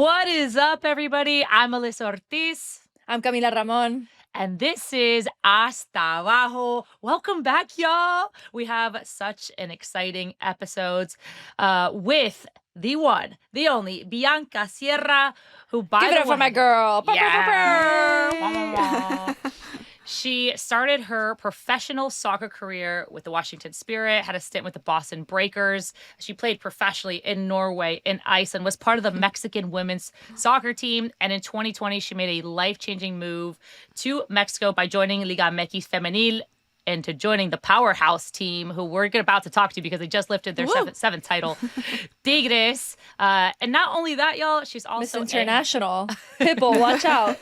What is up, everybody? I'm Melissa Ortiz. I'm Camila Ramon. And this is Hasta Abajo. Welcome back, y'all. We have such an exciting episodes with the one, the only, Bianca Sierra, who, by Give the it up way, for my girl. Yeah. She started her professional soccer career with the Washington Spirit, had a stint with the Boston Breakers. She played professionally in Norway, in Iceland, was part of the Mexican women's soccer team. And in 2020, she made a life-changing move to Mexico by joining Liga MX Femenil and to joining the powerhouse team, who we're about to talk to because they just lifted their seventh title, Tigres. And not only that, y'all, she's also Miss International. Pitbull, watch out.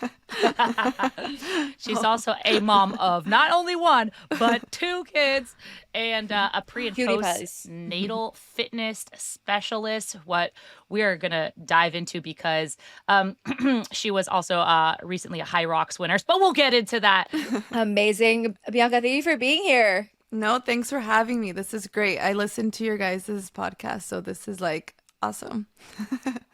She's also a mom of not only one, but two kids, and a pre and post natal fitness specialist, what we are going to dive into because she was also recently a High Rocks winner, but we'll get into that. Amazing. Bianca, thank you for being here. No, thanks for having me. This is great. I listened to your guys' podcast, so this is like awesome.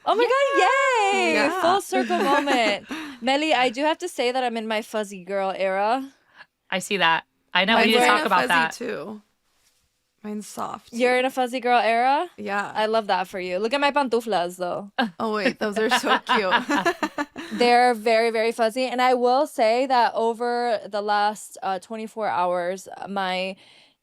Oh my God, yay! Yeah. Full circle moment. Meli, I do have to say that I'm in my fuzzy girl era. I see that. I know. We need to talk about that too. Mine's soft. You're in a fuzzy girl era? Yeah. I love that for you. Look at my pantuflas, though. Oh, wait. Those are so cute. They're very, very fuzzy. And I will say that over the last 24 hours, my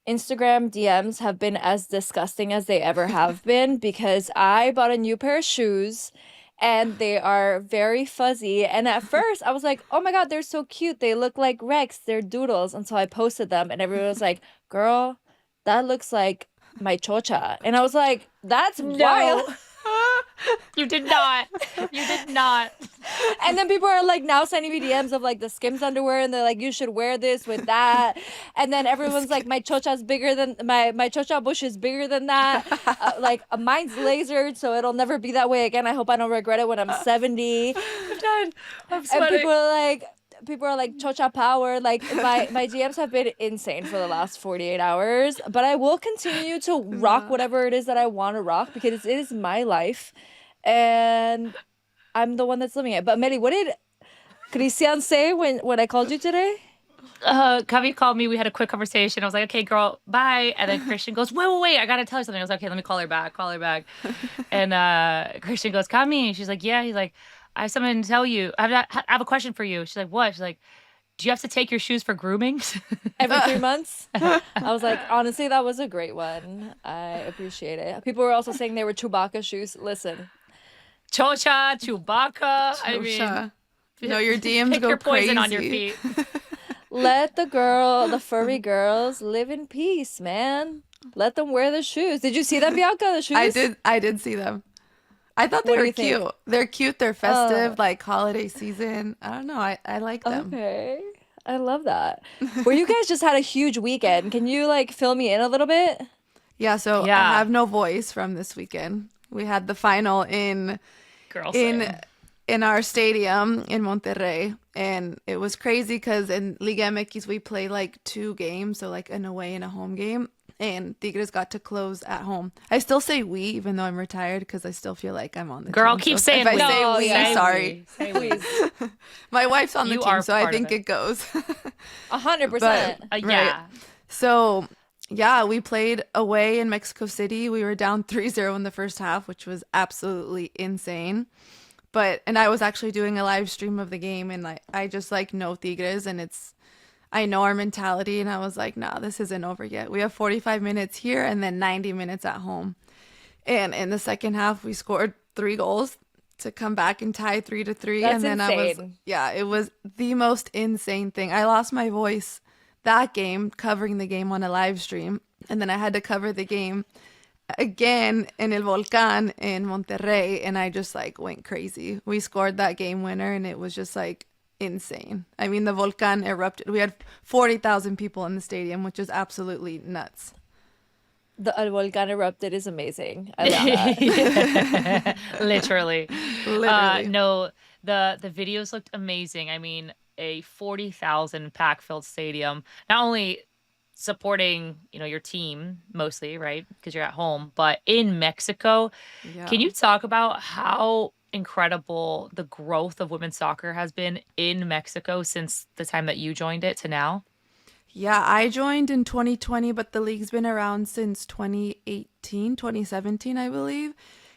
Instagram DMs have been as disgusting as they ever have been because I bought a new pair of shoes and they are very fuzzy. And at first I was like, oh my God, they're so cute. They look like Rex. They're doodles. Until I posted them and everyone was like, girl, that looks like my chocha. And I was like, that's wild. You did not. You did not. And then people are like now sending me DMs of like the Skims underwear and they're like, you should wear this with that. And then everyone's like, my chocha's bigger than my chocha bush is bigger than that. Mine's lasered, so it'll never be that way again. I hope I don't regret it when I'm 70. I'm done. I'm And sweating. people are like chocha power. Like my DMs have been insane for the last 48 hours, but I will continue to rock whatever it is that I want to rock because it is my life and I'm the one that's living it. But Meli, what did Christian say when I called you today? Cami called me. We had a quick conversation. I was like, okay, girl, bye. And then Christian goes, wait. I got to tell you something. I was like, okay, let me call her back. And Christian goes, Cami. She's like, yeah. He's like, I have something to tell you. I have a question for you. She's like, what? She's like, do you have to take your shoes for grooming? Every 3 months? I was like, honestly, that was a great one. I appreciate it. People were also saying they were Chewbacca shoes. Listen. Chocha, Chewbacca. I mean, no, your DMs pick go your poison crazy. on your feet. Let the furry girls live in peace, man. Let them wear the shoes. Did you see them, Bianca, the shoes? I did see them. I thought they were cute. They're cute. They're festive, like holiday season. I don't know. I like them. Okay. I love that. Where you guys just had a huge weekend. Can you like fill me in a little bit? Yeah, so I have no voice from this weekend. We had the final in our stadium in Monterrey, and it was crazy because in Liga MX we play like 2 games, so like an away and a home game, and Tigres got to close at home. I still say we, even though I'm retired, because I still feel like I'm on the girl, team. keep so saying if we. I say we, say sorry. Say we. My wife's on the You team, are so I part of think it goes. 100%. Yeah. So, yeah, we played away in Mexico City. We were down 3-0 in the first half, which was absolutely insane. And I was actually doing a live stream of the game, and I just like know Tigres, and I know our mentality, and I was like, nah, this isn't over yet. We have 45 minutes here and then 90 minutes at home. And in the second half, we scored 3 goals to come back and tie 3-3. That's and then insane. it was the most insane thing. I lost my voice that game covering the game on a live stream, and then I had to cover the game again in El Volcán in Monterrey, and I just like went crazy. We scored that game winner, and it was just like insane. I mean, the Volcán erupted. We had 40,000 people in the stadium, which is absolutely nuts. The El Volcán erupted is amazing. I love that. Literally. Literally. No, the videos looked amazing. I mean, a 40,000 pack-filled stadium. Not only supporting, your team mostly, right? Because you're at home, but in Mexico. Yeah. Can you talk about how incredible the growth of women's soccer has been in Mexico since the time that you joined it to now? Yeah, I joined in 2020, but the league's been around since 2018, 2017, I believe.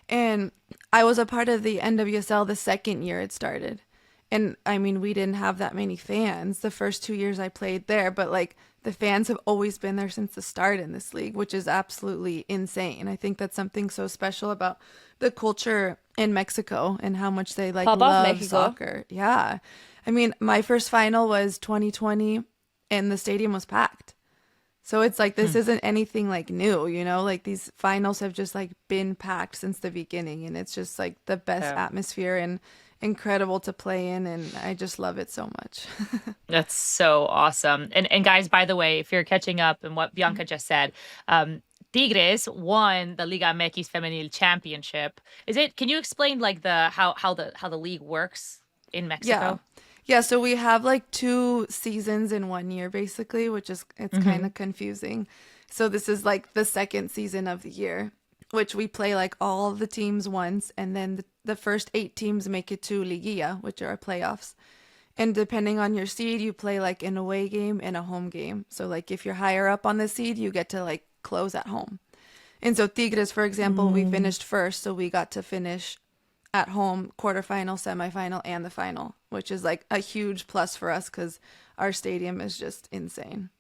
And I was a part of the NWSL the second year it started. And I mean, we didn't have that many fans the first 2 years I played there, but like the fans have always been there since the start in this league, which is absolutely insane. I think that's something so special about the culture in Mexico and how much they like Pop off, love Mexico. soccer. Yeah. I mean, my first final was 2020 and the stadium was packed. So it's like this isn't anything like new, you know? Like these finals have just like been packed since the beginning, and it's just like the best Yeah. atmosphere and incredible to play in, and I just love it so much. That's so awesome. And guys, by the way, if you're catching up in what Bianca just said, Tigres won the Liga MX Femenil championship. Can you explain like how the league works in Mexico? Yeah, so we have like 2 seasons in 1 year basically, which is it's kind of confusing. So this is like the second season of the year, which we play like all the teams once, and then the first 8 teams make it to Liguilla, which are our playoffs. And depending on your seed, you play like an away game and a home game. So like if you're higher up on the seed, you get to like close at home. And so Tigres, for example, we finished first, so we got to finish at home, quarterfinal, semifinal, and the final, which is like a huge plus for us because our stadium is just insane.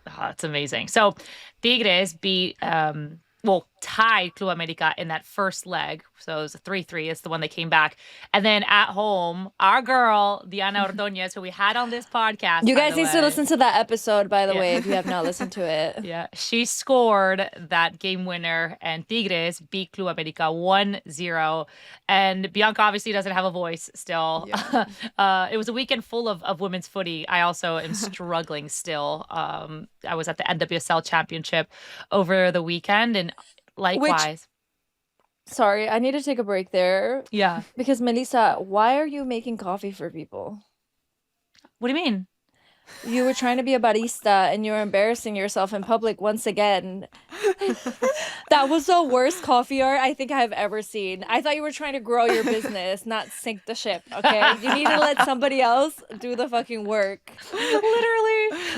Oh, that's amazing. So Tigres beat tied Club America in that first leg. So it was a 3-3. It's the one that came back. And then at home, our girl, Diana Ordonez, who we had on this podcast. You by guys the need to way. listen to that episode, by the Yeah. way, if you have not listened to it. Yeah, she scored that game winner, and Tigres beat Club America 1-0. And Bianca obviously doesn't have a voice still. Yeah. It was a weekend full of women's footy. I also am struggling still. I was at the NWSL championship over the weekend, and likewise. Sorry, I need to take a break there Yeah. because Melissa, why are you making coffee for people? What do you mean? You were trying to be a barista and you were embarrassing yourself in public once again. That was the worst coffee art I think I've ever seen. I thought you were trying to grow your business, not sink the ship, okay? You need to let somebody else do the fucking work.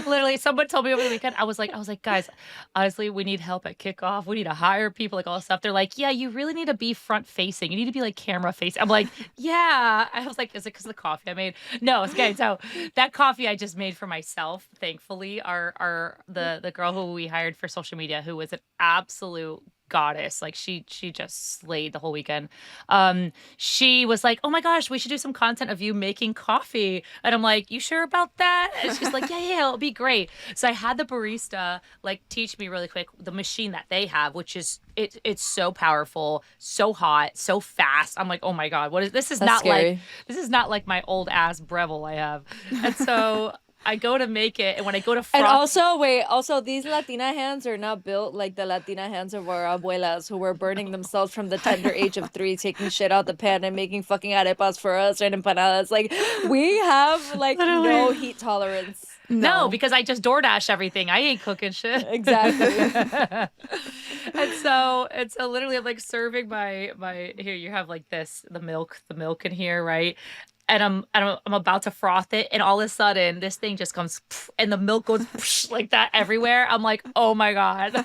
Literally, someone told me over the weekend. I was like, guys, honestly, we need help at kickoff. We need to hire people, like all this stuff. They're like, yeah, you really need to be front facing. You need to be like camera facing. I'm like, yeah. I was like, is it because of the coffee I made? No, it's okay. So that coffee I just made for myself, thankfully, the girl who we hired for social media, who was an absolute goddess. Like she just slayed the whole weekend. She was like, oh my gosh, we should do some content of you making coffee. And I'm like, you sure about that? And she's like, yeah, it'll be great. So I had the barista like teach me really quick the machine that they have, which is it's so powerful, so hot, so fast. I'm like, oh my God, what is this? Is That's not scary. like this is not like my old ass Breville I have. And so I go to make it, and when I go to froth, And also these Latina hands are not built like the Latina hands of our abuelas who were burning themselves from the tender age of 3, taking shit out the pan and making fucking arepas for us and empanadas. Like, we have like no heat tolerance. no, because I just DoorDash everything. I ain't cooking shit. Exactly. And so literally I'm like serving my here you have like the milk in here, right? And I'm about to froth it, and all of a sudden this thing just comes and the milk goes like that everywhere. I'm like, oh my God.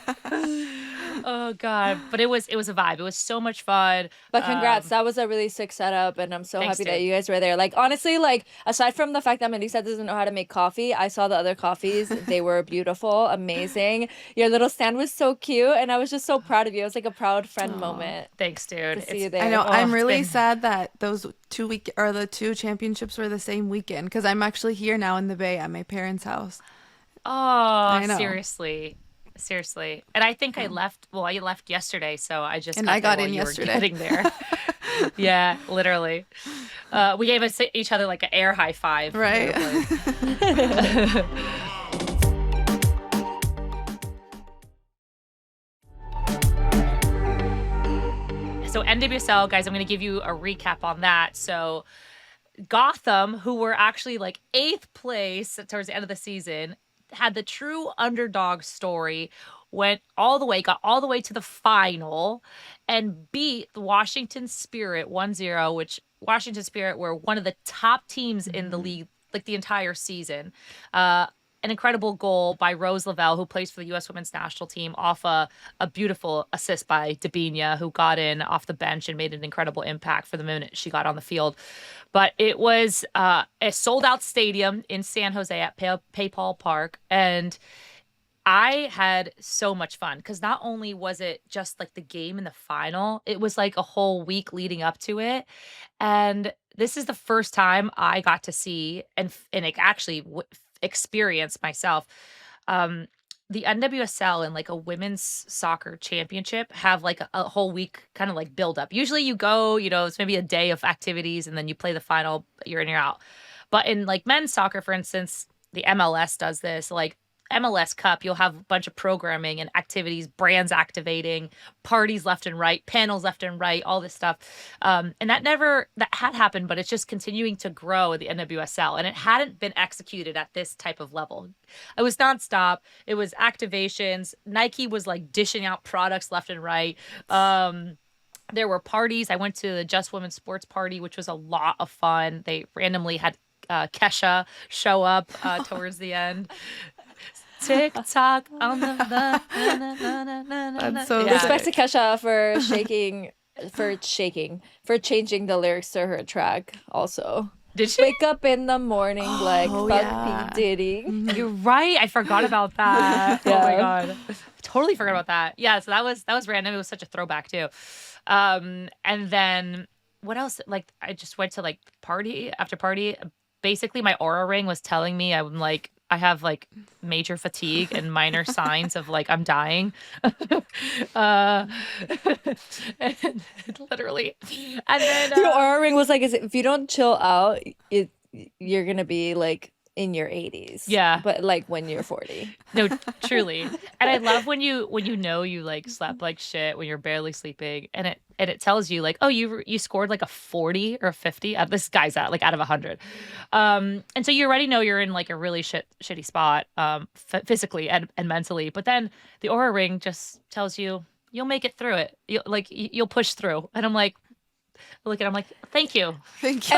Oh God. But it was a vibe. It was so much fun. But congrats, that was a really sick setup, and I'm so Thanks, happy that dude. you guys were there. Like, honestly, like, aside from the fact that Melissa doesn't know how to make coffee, I saw the other coffees. They were beautiful, amazing. Your little stand was so cute, and I was just so proud of you. It was like a proud friend moment Thanks, dude. to see you there. I know. I'm it's really been- sad that those the 2 championships were the same weekend because I'm actually here now in the Bay at my parents' house. Oh, know. seriously. And I think I left. Well, I left yesterday, so I just And got I got there in while you were yesterday. getting there. Yeah, literally. We gave each other like an air high five. Right. So NWSL, guys, I'm going to give you a recap on that. So Gotham, who were actually like 8th place towards the end of the season, had the true underdog story, got all the way to the final. and beat the Washington Spirit 1-0, which Washington Spirit were one of the top teams in the league, like the entire season. An incredible goal by Rose Lavelle, who plays for the U.S. Women's National Team, off a beautiful assist by Dabinia, who got in off the bench and made an incredible impact for the minute she got on the field. But it was a sold-out stadium in San Jose at PayPal Park, and I had so much fun because not only was it just like the game in the final, it was like a whole week leading up to it. And this is the first time I got to see and like actually experience myself. The NWSL and like a women's soccer championship have like a whole week kind of like build up. Usually you go, it's maybe a day of activities and then you play the final, you're in, you're out. But in like men's soccer, for instance, the MLS does this, like MLS Cup, you'll have a bunch of programming and activities, brands activating, parties left and right, panels left and right, all this stuff. And that had happened, but it's just continuing to grow at the NWSL. And it hadn't been executed at this type of level. It was nonstop. It was activations. Nike was like dishing out products left and right. There were parties. I went to the Just Women's Sports Party, which was a lot of fun. They randomly had Kesha show up towards the end. Tick tock on the That's so Yeah. Respect to Kesha for changing the lyrics to her track also. Did she? Wake up in the morning like fuck yeah. P. Diddy. You're right. I forgot about that. Oh my Yeah. god. Totally forgot about that. Yeah, so that was random. It was such a throwback too. And then what else? Like I just went to like party after party. Basically my Aura ring was telling me I have like major fatigue and minor signs of like I'm dying. And literally. And then Your aura ring was like, if you don't chill out, you're gonna be like in your 80s. Yeah. But like when you're 40. No, truly. And I love when you you like slept like shit when you're barely sleeping and it tells you like, oh, you scored like a 40 or a 50. This guy's out like out of 100. And so you already know you're in like a really shitty spot physically and mentally. But then the Aura ring just tells you you'll make it through it. You'll push through. And I'm like, thank you. Thank you.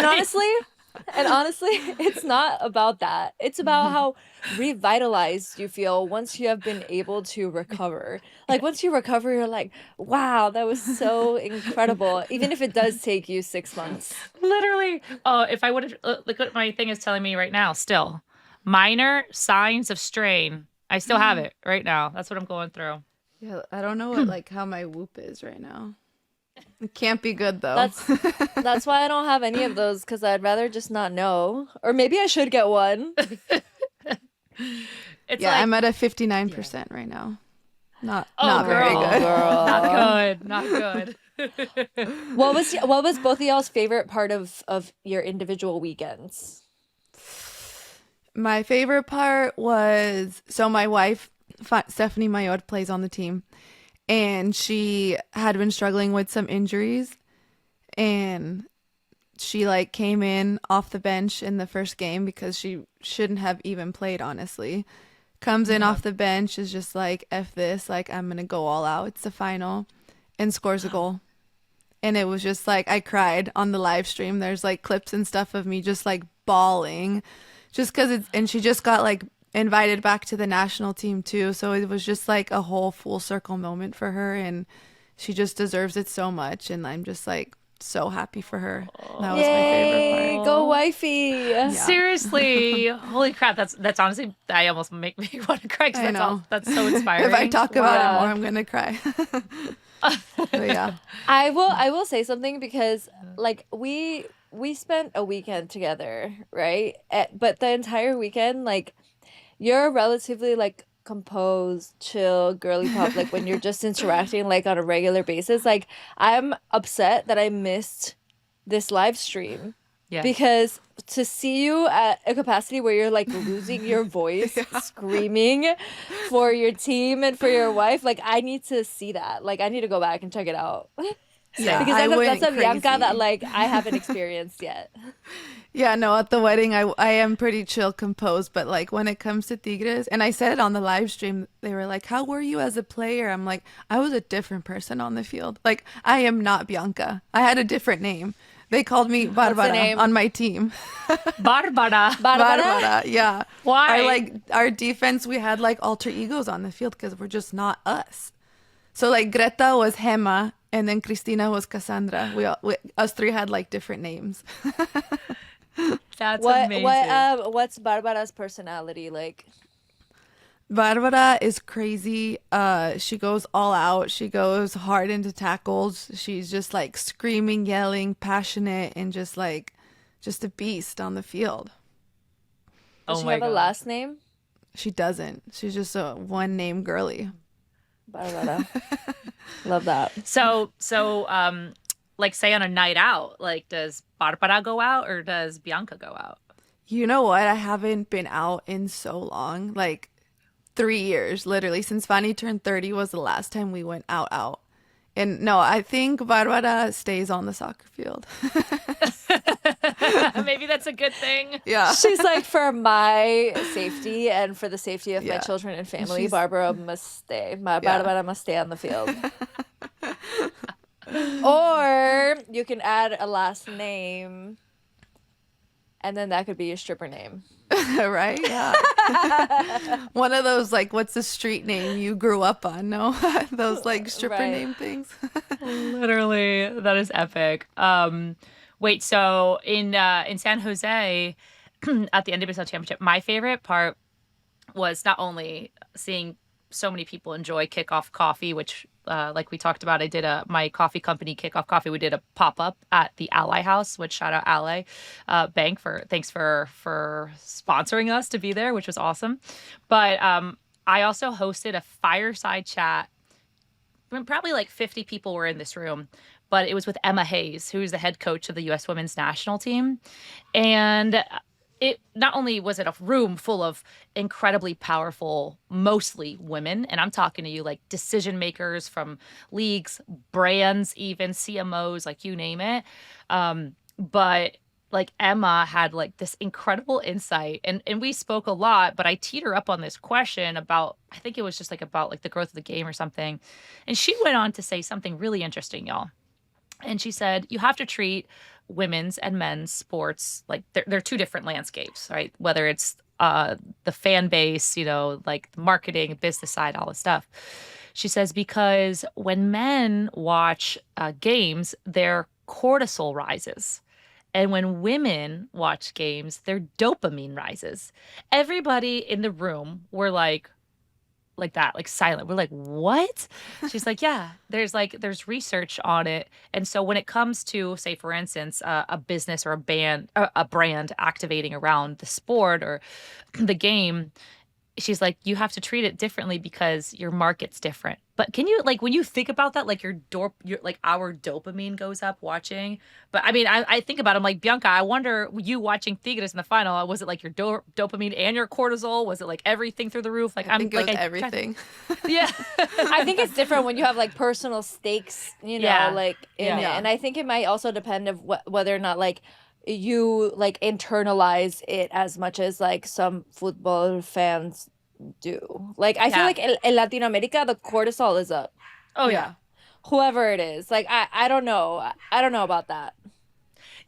And honestly, it's not about that. It's about how revitalized you feel once you have been able to recover. Like once you recover, you're like, wow, that was so incredible. Even if it does take you 6 months. Literally. Oh, if I would have, look what my thing is telling me right now, still. Minor signs of strain. I still have it right now. That's what I'm going through. Yeah, I don't know what how my whoop is right now. It can't be good though. That's why I don't have any of those, because I'd rather just not know. Or maybe I should get one. It's yeah, like, I'm at a 59% right now. Not girl. very good. Girl. Not good. What was both of y'all's favorite part of your individual weekends? My favorite part was, so my wife, Stephanie Mayor, plays on the team. And she had been struggling with some injuries. And she like came in off the bench in the first game because she shouldn't have even played, honestly. Comes in off the bench, is just like, F this, like I'm going to go all out. It's the final. And scores a goal. And it was just like, I cried on the live stream. There's like clips and stuff of me just like bawling. Just because and she just got like invited back to the national team too, so it was just like a whole full circle moment for her, and she just deserves it so much, and I'm just like so happy for her. That was my favorite part. Go wifey. Yeah. Seriously. Holy crap. That's honestly, I almost make me want to cry I know. that's so inspiring. If I talk about Wow. it more, I'm gonna cry. But yeah, I will say something, because like we spent a weekend together, right? But the entire weekend, like, you're relatively like composed, chill, girly pop, like when you're just interacting like on a regular basis. Like, I'm upset that I missed this live stream. Yeah. Because to see you at a capacity where you're like losing your voice, screaming for your team and for your wife, like I need to see that. Like I need to go back and check it out. Yeah, Because I went that's a Bianca crazy. that like I haven't experienced yet. Yeah, no, at the wedding, I am pretty chill, composed, but like when it comes to Tigres, and I said it on the live stream, they were like, "How were you as a player?" I'm like, I was a different person on the field. Like, I am not Bianca. I had a different name. They called me Barbara name? on my team. Barbara. Barbara? Yeah. Why? Our defense, we had like alter egos on the field because we're just not us. So like Greta was Gemma, and then Cristina was Cassandra. Us three had like different names. That's amazing. What's Barbara's personality like? Barbara is crazy. She goes all out. She goes hard into tackles. She's just like screaming, yelling, passionate, and just a beast on the field. Does Oh she my have a God. last name? She doesn't. She's just a one name girly. Barbara. Love that. So, like, say on a night out, like, does Barbara go out or does Bianca go out? You know what? I haven't been out in so long. Like 3 years, literally. Since Fanny turned 30 was the last time we went out. And no, I think Barbara stays on the soccer field. Maybe that's a good thing. Yeah. She's like, for my safety and for the safety of my Yeah. children and family, She's- Barbara must stay. Yeah. Barbara must stay on the field. Or you can add a last name, and then that could be your stripper name. Right? Yeah. One of those, like, what's the street name you grew up on? No? Those, like, stripper Right. name things. Literally, that is epic. Wait, so in San Jose at the NWSL Championship, my favorite part was not only seeing so many people enjoy kickoff coffee, which like we talked about, I did my coffee company kickoff coffee. We did a pop-up at the Ally House, which shout out Ally Bank thanks for sponsoring us to be there, which was awesome. But I also hosted a fireside chat. Probably like 50 people were in this room, but it was with Emma Hayes, who's the head coach of the U.S. women's national team. And it not only was it a room full of incredibly powerful, mostly women, and I'm talking to you like decision makers from leagues, brands, even CMOs, like you name it. But like Emma had like this incredible insight, and we spoke a lot, but I teed her up on this question about, I think it was just like about like the growth of the game or something. And she went on to say something really interesting, y'all. And she said, you have to treat women's and men's sports like they're two different landscapes, right? Whether it's the fan base, you know, like the marketing, business side, all this stuff. She says, because when men watch games, their cortisol rises. And when women watch games, their dopamine rises. Everybody in the room were like that, like silent. We're like, what? She's like, yeah, there's research on it. And so when it comes to, say, for instance, a business or a brand activating around the sport or the game, she's like, you have to treat it differently because your market's different. But can you, like, when you think about that, like your like our dopamine goes up watching. But I mean, I think about it, I'm like, Bianca, I wonder, you watching Tigres in the final, was it like your dopamine and your cortisol? Was it like everything through the roof? Like, I think it was everything. Yeah. I think it's different when you have like personal stakes, you know, Yeah. like in it. Yeah. And I think it might also depend of whether or not like you like internalize it as much as like some football fans do. Like I feel Yeah. like in Latin America the cortisol is up. Oh yeah. Whoever it is. Like I don't know. I don't know about that.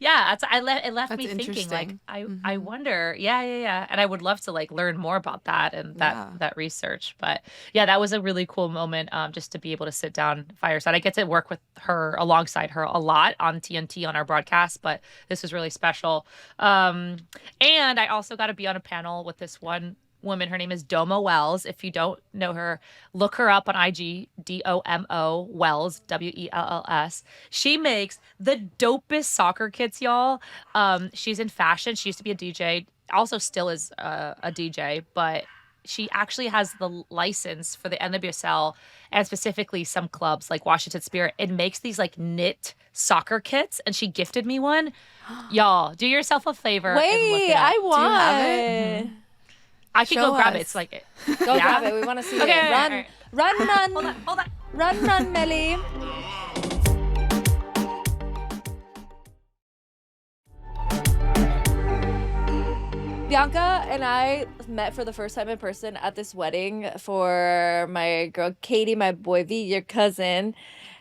Yeah, it left That's me thinking, like, interesting. I wonder, yeah, and I would love to like learn more about that and Yeah. that research. But yeah, that was a really cool moment, just to be able to sit down fireside. I get to work with her alongside her a lot on TNT on our broadcast, but this was really special. And I also got to be on a panel with this one woman. Her name is Domo Wells. If you don't know her, look her up on IG, DOMO Wells, WELLS. She makes the dopest soccer kits, y'all. She's in fashion. She used to be a DJ, also still is a DJ, but she actually has the license for the NWSL and specifically some clubs like Washington Spirit. It makes these like knit soccer kits, and she gifted me one. Y'all, do yourself a favor and look Wait, it up. I want. have it? I can Show go grab it. us. It's like, Go Yeah? grab it. We want to see Okay, it. Run, alright. run, hold on. run, Meli. Bianca and I met for the first time in person at this wedding for my girl Katie, my boy V, your cousin.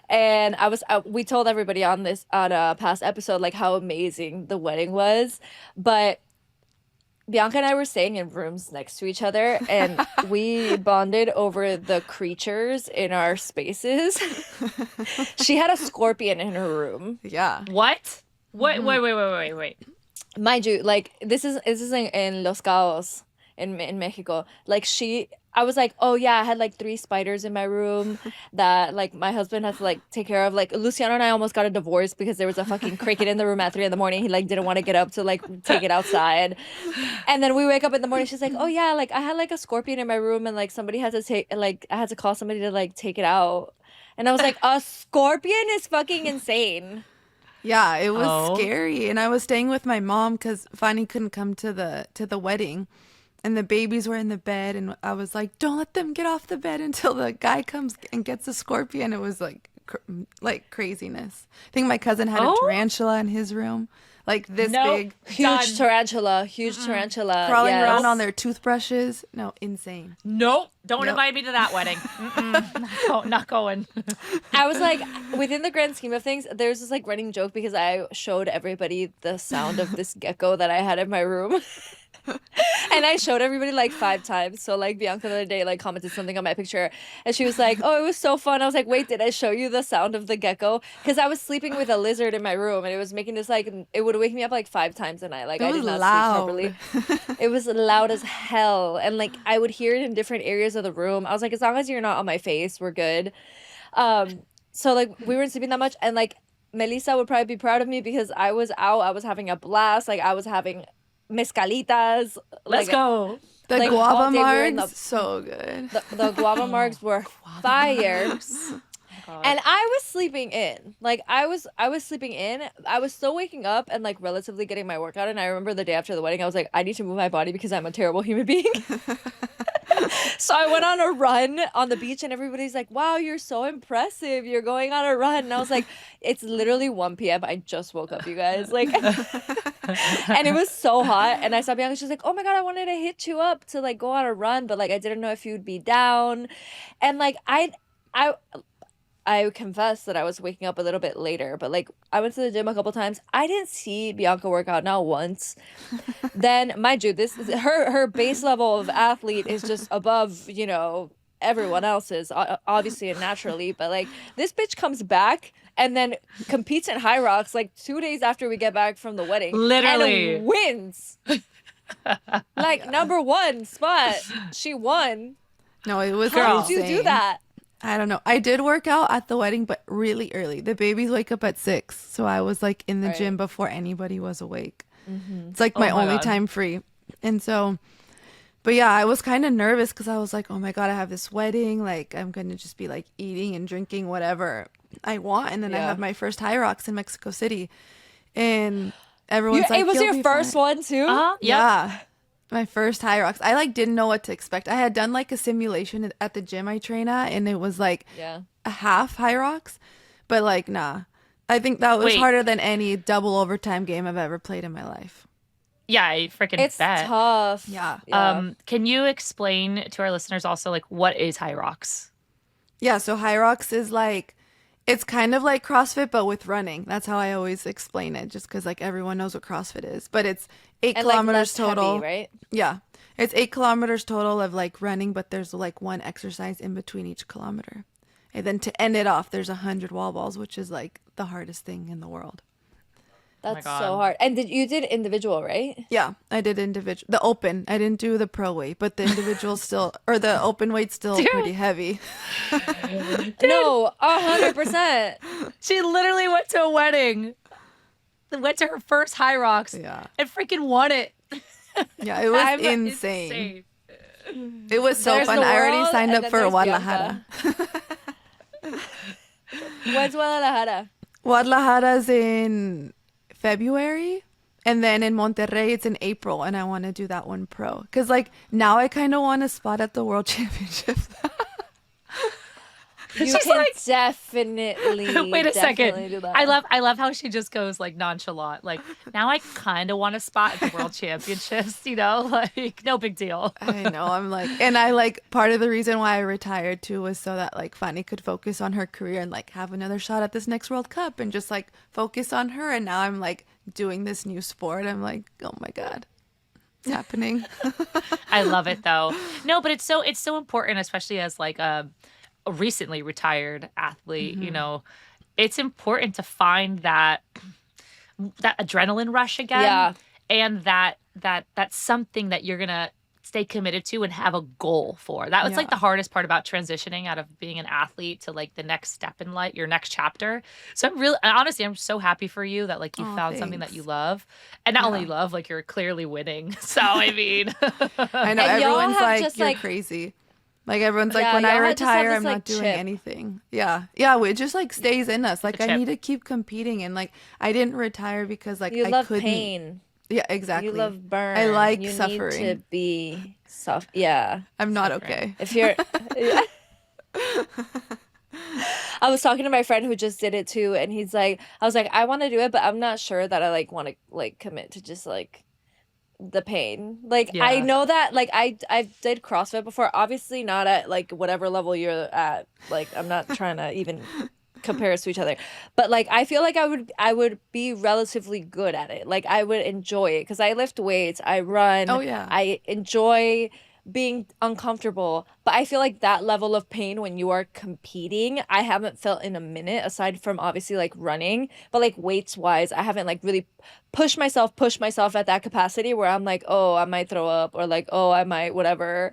And we told everybody on a past episode like how amazing the wedding was, but Bianca and I were staying in rooms next to each other, and we bonded over the creatures in our spaces. She had a scorpion in her room. Yeah. What? Wait. Mind you, like this is in Los Cabos in Mexico. Like I was like, oh yeah, I had like 3 spiders in my room that like my husband had to like take care of. Like Luciano and I almost got a divorce because there was a fucking cricket in the room at 3 a.m. He like didn't want to get up to like take it outside. And then we wake up in the morning, she's like, oh yeah, like I had like a scorpion in my room and like somebody had to I had to call somebody to like take it out. And I was like, a scorpion is fucking insane. Yeah, it was scary. And I was staying with my mom because Fanny couldn't come to the wedding. And the babies were in the bed. And I was like, don't let them get off the bed until the guy comes and gets the scorpion. It was like craziness. I think my cousin had a tarantula in his room. Like this big. Huge tarantula. Crawling around on their toothbrushes. No, insane. Nope. Don't invite me to that wedding. Not going. I was like, within the grand scheme of things, there's this like running joke because I showed everybody the sound of this gecko that I had in my room. And I showed everybody like 5 times. So like Bianca the other day like commented something on my picture and she was like, oh, it was so fun. I was like, wait, did I show you the sound of the gecko? Because I was sleeping with a lizard in my room and it was making this like, it would wake me up like 5 times a night. Like I did not sleep properly. It was loud as hell. And like I would hear it in different areas of the room. I was like, as long as you're not on my face, we're good. So like we weren't sleeping that much and like Melissa would probably be proud of me because I was out. I was having a blast. Like I was having mezcalitas. Let's go. The like, guava margs, so good. The guava margs were fire. And I was sleeping in. Like I was sleeping in. I was still waking up and like relatively getting my workout. And I remember the day after the wedding, I was like, I need to move my body because I'm a terrible human being. So I went on a run on the beach and everybody's like, wow, you're so impressive. You're going on a run. And I was like, it's literally 1 p.m. I just woke up, you guys. Like, and it was so hot. And I saw Bianca, she's like, oh my God, I wanted to hit you up to like go on a run. But like, I didn't know if you'd be down. And like, I confess that I was waking up a little bit later, but like I went to the gym a couple times. I didn't see Bianca work out not once. Then, mind you, this is her base level of athlete is just above, you know, everyone else's, obviously and naturally. But like this bitch comes back and then competes in high rocks like 2 days after we get back from the wedding, literally, and wins. Like number 1 spot, she won. No, it was How did you do that? I don't know. I did work out at the wedding, but really early. The babies wake up at 6, so I was like in the gym before anybody was awake. Mm-hmm. It's like my only time free. And so, but yeah, I was kind of nervous because I was like, oh my God, I have this wedding. Like I'm going to just be like eating and drinking whatever I want. And then I have my first high rocks in Mexico City. And everyone's like, it was your first one too? Yeah. My first high rocks. I like didn't know what to expect. I had done like a simulation at the gym I train at and it was like a half high rocks. But like, nah. I think that was harder than any double overtime game I've ever played in my life. Yeah, I freaking it's bet. Tough. Yeah. Can you explain to our listeners also like what is high rocks? Yeah, so high rocks is like, it's kind of like CrossFit, but with running. That's how I always explain it, just because like everyone knows what CrossFit is. But it's 8 kilometers like total. Heavy, right? Yeah. It's 8 kilometers total of like running, but there's like one exercise in between each kilometer. And then to end it off, there's 100 wall balls, which is like the hardest thing in the world. That's so hard. And you did individual, right? Yeah, I did individual. The open. I didn't do the pro weight, but the individual still, or the open weight's still pretty heavy. No, 100%. She literally went to a wedding, went to her first high rocks, and freaking won it. Yeah, it was insane. It was so fun. I already signed up for Guadalajara. When's Guadalajara? Guadalajara's in February, and then in Monterrey it's in April, and I want to do that one pro because like now I kind of want a spot at the World Championships. You She's can like- definitely Wait a second. definitely do that. I love how she just goes like nonchalant. Like, now I kind of want a spot at the World Championships, you know, like no big deal. I know. I'm like, and I like part of the reason why I retired too was so that like Fanny could focus on her career and like have another shot at this next World Cup and just like focus on her. And now I'm like doing this new sport. I'm like, oh my God, it's happening. I love it though. No, but it's so important, especially as like a recently retired athlete, you know, it's important to find that adrenaline rush again. Yeah. And that's something that you're gonna stay committed to and have a goal for. That was like the hardest part about transitioning out of being an athlete to like the next step in life, your next chapter. So honestly, I'm so happy for you that like you found something that you love, and not only love, like you're clearly winning. So I mean, I know And y'all everyone's have like, just, you're like- crazy. Like everyone's like, Yeah, when I y'all just have retire, this, I'm like, not doing chip. anything. Yeah, it just like stays in us. Like a I chip. need to keep competing, and like I didn't retire because like You I love couldn't. pain. Yeah, exactly. You love burn. I like you suffering. need to be yeah. I'm not Suffering. okay. If you're I was talking to my friend who just did it too, and he's like, I was like, I want to do it, but I'm not sure that I like want to like commit to just like the pain. Like I Yeah. know that like I did CrossFit before, obviously not at like whatever level you're at. Like I'm not trying to even compare us to each other, but like I feel like I would be relatively good at it. Like I would enjoy it because I lift weights, I run. Oh, yeah. I enjoy being uncomfortable, but I feel like that level of pain when you are competing, I haven't felt in a minute, aside from obviously like running, but like weights wise, I haven't like really pushed myself at that capacity where I'm like, oh, I might throw up, or like, oh, I might whatever.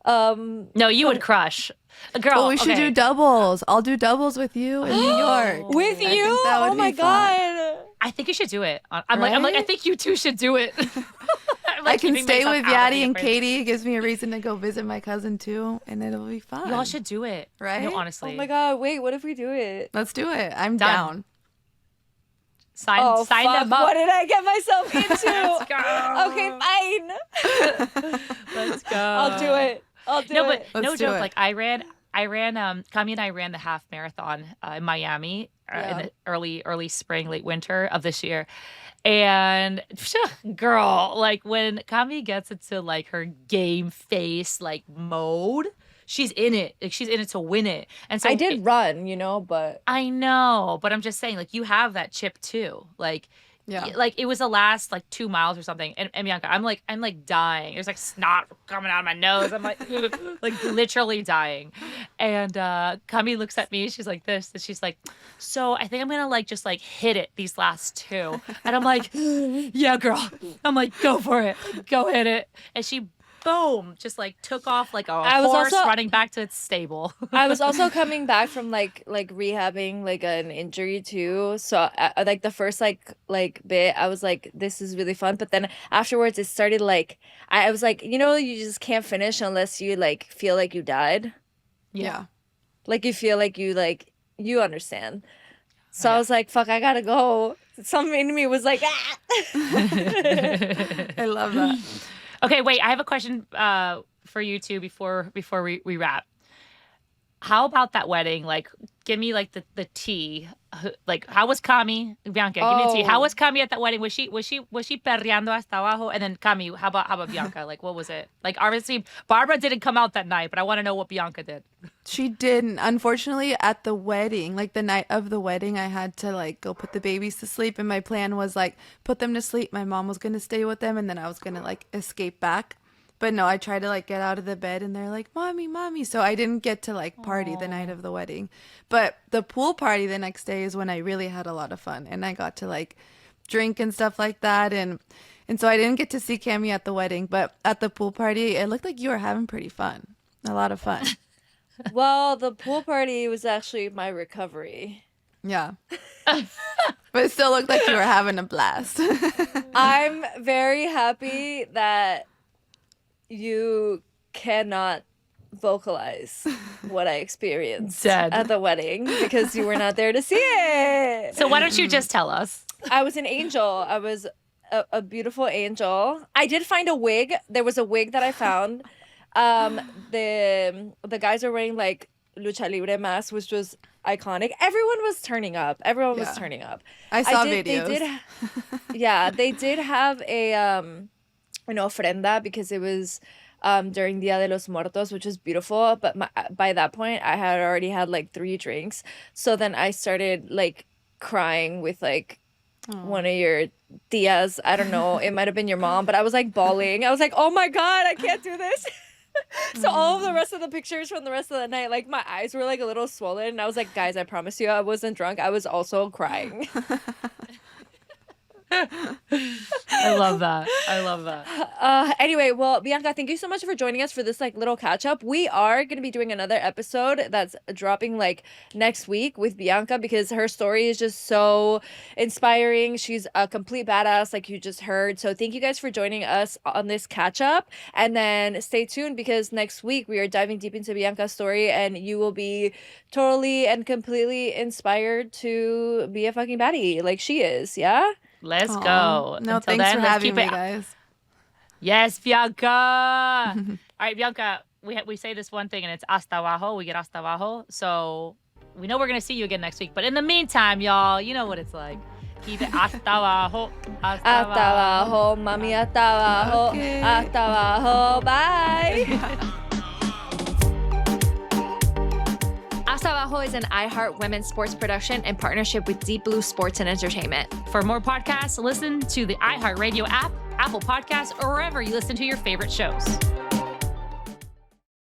no, you would crush. Girl, Oh, we should okay. do doubles. I'll do doubles with you in New York. With I think you? that would Oh my be fun. god. I think you should do it. I'm like, I Right? think you two should do it. I'm, like, I can keeping stay myself with out of the Yadi and equation. Katie. It gives me a reason to go visit my cousin too, and it'll be fun. Y'all should do it. Right? No, honestly. Oh my god, wait, what if we do it? Let's do it. I'm Done. down. Sign Oh, sign fuck, them up. what did I get myself into? Let's go. Okay, fine. Let's go. I'll do it. No, but Let's no do joke. it. Like I ran. Cami and I ran the half marathon in Miami in the early spring, late winter of this year. And girl, like when Cami gets into like her game face like mode, she's in it. Like she's in it to win it. And so I did run, but I know, but I'm just saying, like you have that chip too. Like, Yeah. like it was the last like 2 miles or something. And Bianca, I'm like dying. There's like snot coming out of my nose. I'm like, like literally dying. And Cami looks at me. She's like this, and she's like, so I think I'm gonna like just like hit it these last 2. And I'm like, yeah, girl. I'm like, go for it, go hit it. And she. Boom! Just like took off like a I was horse also- running back to its stable. I was also coming back from like rehabbing like an injury too. So like the first like bit, I was like, this is really fun. But then afterwards, it started like I was like, you just can't finish unless you like feel like you died. Yeah. Like you feel like you understand. So I was like, fuck, I gotta go. Something in me was like, ah. I love that. Okay, wait. I have a question for you two before we wrap. How about that wedding? Like, give me like the tea. Like, how was Cami? Bianca, give me the tea. How Oh. was Cami at that wedding? Was she perreando hasta abajo? And then Cami, how about Bianca? Like, what was it? Like, obviously Barbara didn't come out that night, but I want to know what Bianca did. She didn't. Unfortunately, at the wedding, like the night of the wedding, I had to like go put the babies to sleep, and my plan was like put them to sleep. My mom was gonna stay with them, and then I was gonna like escape back. But no, I tried to like get out of the bed, and they're like, "Mommy, mommy." So I didn't get to like party the night of the wedding. But the pool party the next day is when I really had a lot of fun, and I got to like drink and stuff like that, and so I didn't get to see Cami at the wedding, but at the pool party, it looked like you were having pretty fun, a lot of fun. Well, the pool party was actually my recovery. Yeah. But it still looked like you were having a blast. I'm very happy that you cannot vocalize what I experienced Dead. at the wedding because you were not there to see it. So why don't you just tell us? I was an angel. I was a beautiful angel. I did find a wig. There was a wig that I found. The guys are wearing like lucha libre mask, which was iconic. Everyone was turning up. Everyone was Yeah. turning up. I saw They videos. they did have a an ofrenda because it was during Dia de los Muertos, which was beautiful. But by that point, I had already had like 3 drinks. So then I started like crying with like one of your tias. I don't know. It might have been your mom, but I was like bawling. I was like, oh my God, I can't do this. So all of the rest of the pictures from the rest of the night, like my eyes were like a little swollen. And I was like, guys, I promise you I wasn't drunk. I was also crying. I love that. I love that. Anyway, well, Bianca, thank you so much for joining us for this like little catch up. We are going to be doing another episode that's dropping like next week with Bianca because her story is just so inspiring. She's a complete badass, like you just heard. So thank you guys for joining us on this catch up. And then stay tuned because next week we are diving deep into Bianca's story and you will be totally and completely inspired to be a fucking baddie like she is. Yeah? Let's Aw. go. No, Until thanks then, for let's having keep me, it. guys. Yes, Bianca. All right, Bianca, we say this one thing and it's hasta abajo. We get hasta abajo. So we know we're going to see you again next week. But in the meantime, y'all, you know what it's like. Keep it hasta abajo. Hasta Hasta abajo, mami, hasta abajo. Okay. Hasta abajo. Bye. Hasta Abajo is an iHeart women's sports production in partnership with Deep Blue Sports and Entertainment. For more podcasts, listen to the iHeart Radio app, Apple Podcasts, or wherever you listen to your favorite shows.